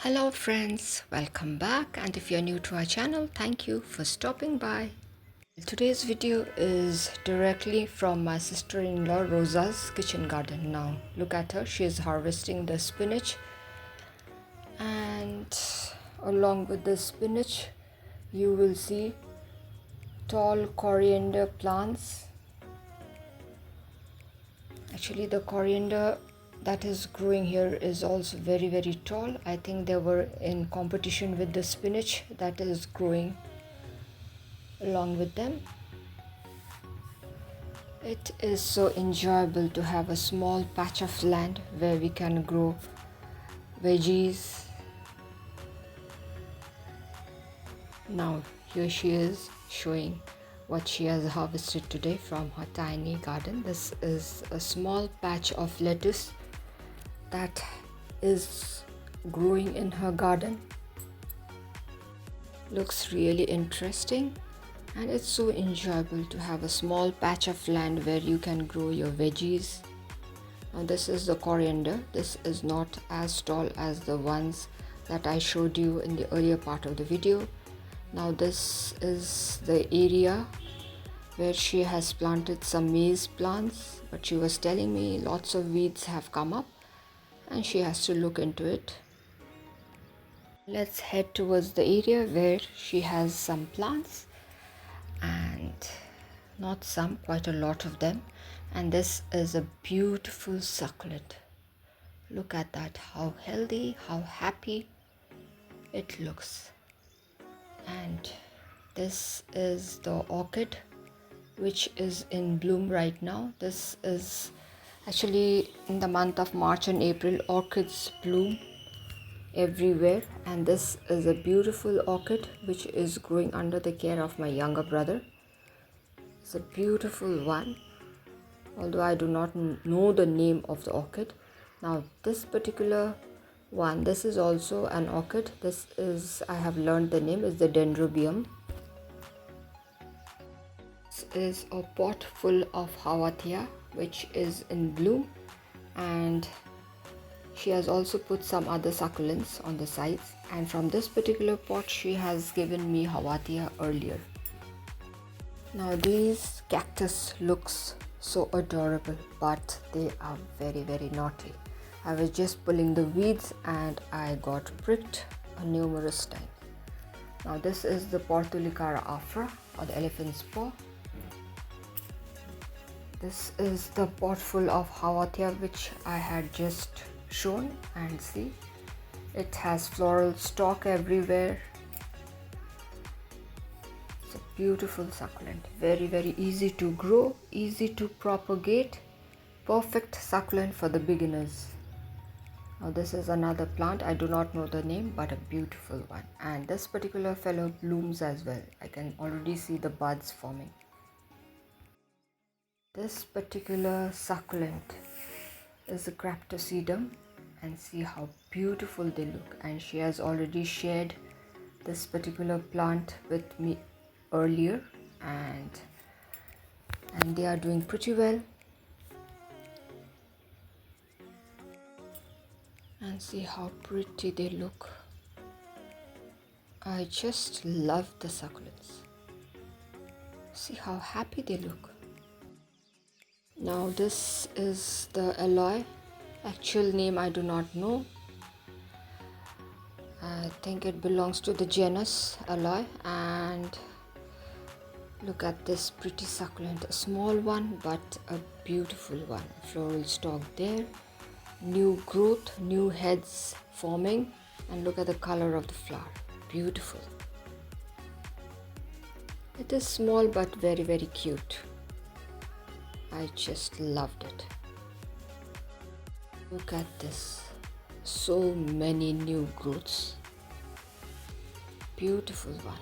Hello friends, welcome back, and if you're new to our channel, thank you for stopping by. Today's video is directly from my sister-in-law Rosa's kitchen garden. Now look at her, she is harvesting the spinach, and along with the spinach you will see tall coriander plants. Actually, the coriander that is growing here is also very tall. I think they were in competition with the spinach that is growing along with them. It is so enjoyable to have a small patch of land where we can grow veggies. Now here she is showing what she has harvested today from her tiny garden. This is a small patch of lettuce that is growing in her garden. Looks really interesting, and it's so enjoyable to have a small patch of land where you can grow your veggies. Now this is the coriander. This is not as tall as the ones that I showed you in the earlier part of the video. Now this is the area where she has planted some maize plants, but she was telling me lots of weeds have come up and she has to look into it. Let's head towards the area where she has some plants, and not some, quite a lot of them. And this is a beautiful succulent. Look at that, how healthy, how happy it looks. And this is the orchid, which is in bloom right now. This is actually in the month of March and April, orchids bloom everywhere, and this is a beautiful orchid which is growing under the care of my younger brother. It's a beautiful one, although I do not know the name of the orchid. Now this particular one, this is also an orchid. This is, I have learned the name, is the Dendrobium. This is a pot full of Hawatia which is in bloom, and she has also put some other succulents on the sides, and from this particular pot she has given me Hawatia earlier. Now these cactus looks so adorable, but they are very naughty. I was just pulling the weeds and I got pricked numerous times. Now this is the Portulicara afra, or the elephant's paw. This is the pot full of Hawatia which I had just shown, and see, it has floral stalk everywhere. It's a beautiful succulent, very easy to grow, easy to propagate, perfect succulent for the beginners. Now this is another plant, I do not know the name, but a beautiful one, and this particular fellow blooms as well. I can already see the buds forming. This particular succulent is the Craptosedum, and see how beautiful they look. And she has already shared this particular plant with me earlier, and they are doing pretty well. And see how pretty they look. I just love the succulents. See how happy they look. Now this is the aloe. Actual name I do not know. I think it belongs to the genus aloe. And look at this pretty succulent, a small one but a beautiful one. Floral stalk there, new growth, new heads forming, and look at the color of the flower, beautiful. It is small but very cute. I just loved it. Look at this, so many new growths, beautiful one.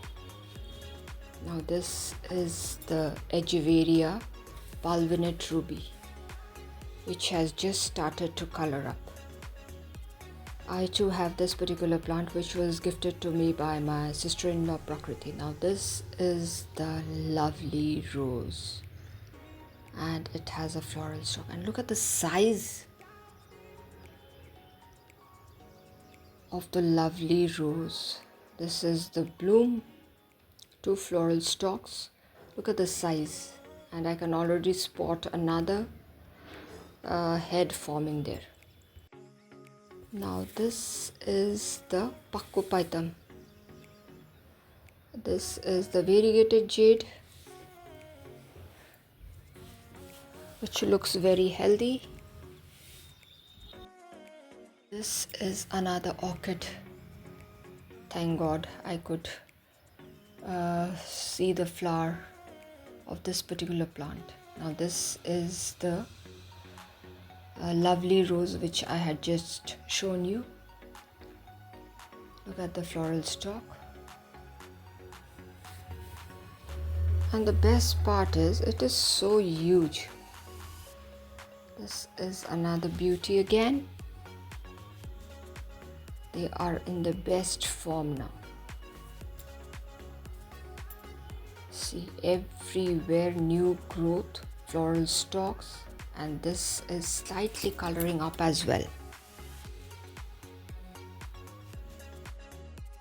Now this is the Echeveria Palvinate Ruby, which has just started to color up. I too have this particular plant which was gifted to me by my sister-in-law Prakriti. Now this is the lovely rose, and it has a floral stalk, and look at the size of the lovely rose. This is the bloom, 2 floral stalks. Look at the size, and I can already spot another head forming there. Now this is the Pakupaitam. This is the variegated jade, which looks very healthy. This is another orchid. Thank God I could see the flower of this particular plant. Now this is the lovely rose which I had just shown you. Look at the floral stalk. And the best part is it is so huge. This is another beauty again. They are in the best form now. See, everywhere new growth, floral stalks, and this is slightly coloring up as well.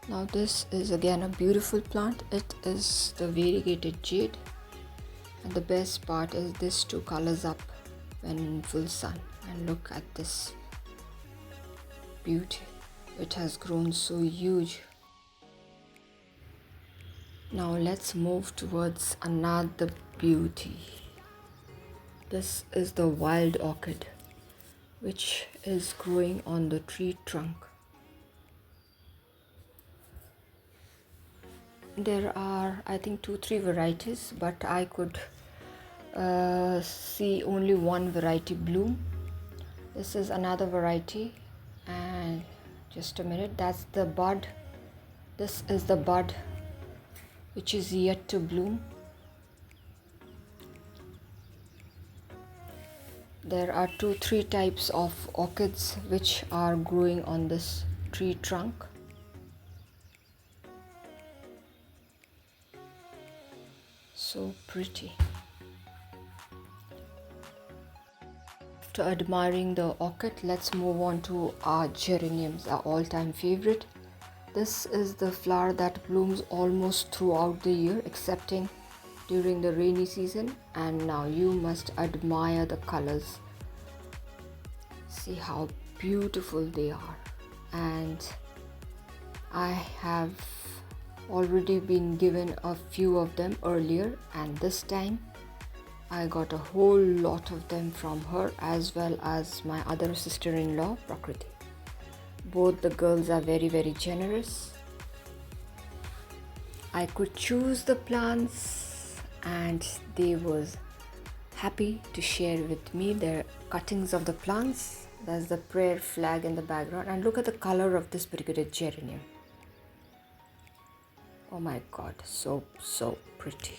Now this is again a beautiful plant. It is the variegated jade, and the best part is this too colors up when in full sun. And look at this beauty. It has grown so huge. Now let's move towards another beauty. This is the wild orchid, which is growing on the tree trunk. There are, I think, 2-3 varieties, but I could see only one variety bloom. This is another variety, and just a minute, that's the bud. This is the bud which is yet to bloom. There are 2-3 types of orchids which are growing on this tree trunk. So pretty. After admiring the orchid, let's move on to our geraniums, our all-time favorite. This is the flower that blooms almost throughout the year, excepting during the rainy season. And now you must admire the colors. See how beautiful they are. And I have already been given a few of them earlier, and this time I got a whole lot of them from her, as well as my other sister-in-law, Prakriti. Both the girls are very, very generous. I could choose the plants, and they was happy to share with me their cuttings of the plants. There's the prayer flag in the background, and look at the color of this particular geranium. Oh my God, so pretty.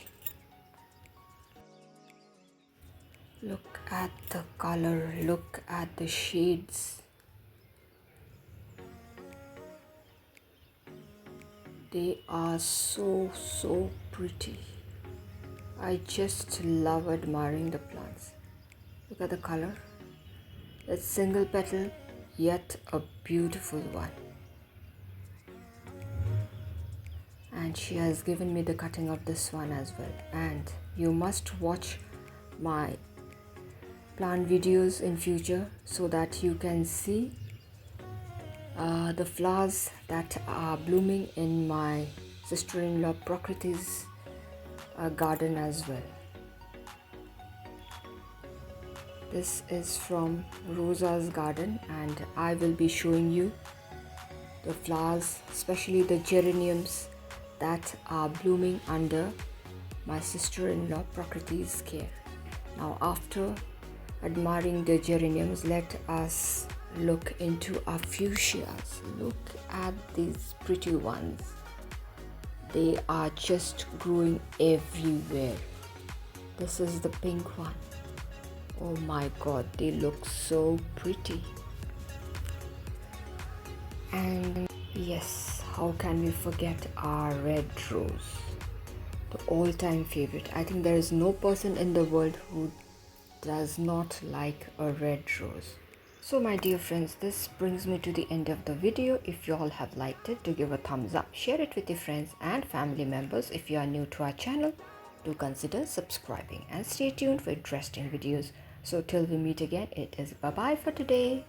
Look at the color, look at the shades. They are so pretty. I just love admiring the plants. Look at the color. It's single petal, yet a beautiful one. And she has given me the cutting of this one as well. And you must watch my plant videos in future so that you can see the flowers that are blooming in my sister-in-law Prakriti's garden as well. This is from Rosa's garden, and I will be showing you the flowers, especially the geraniums that are blooming under my sister-in-law Prakriti's care. Now, after admiring the geraniums, let us look into our fuchsias. Look at these pretty ones. They are just growing everywhere. This is the pink one. Oh my God, they look so pretty. And yes, how can we forget our red rose, the all-time favorite. I think there is no person in the world who does not like a red rose. So my dear friends, this brings me to the end of the video. If you all have liked it, do give a thumbs up, share it with your friends and family members. If you are new to our channel, do consider subscribing and stay tuned for interesting videos. So till we meet again, it is bye bye for today.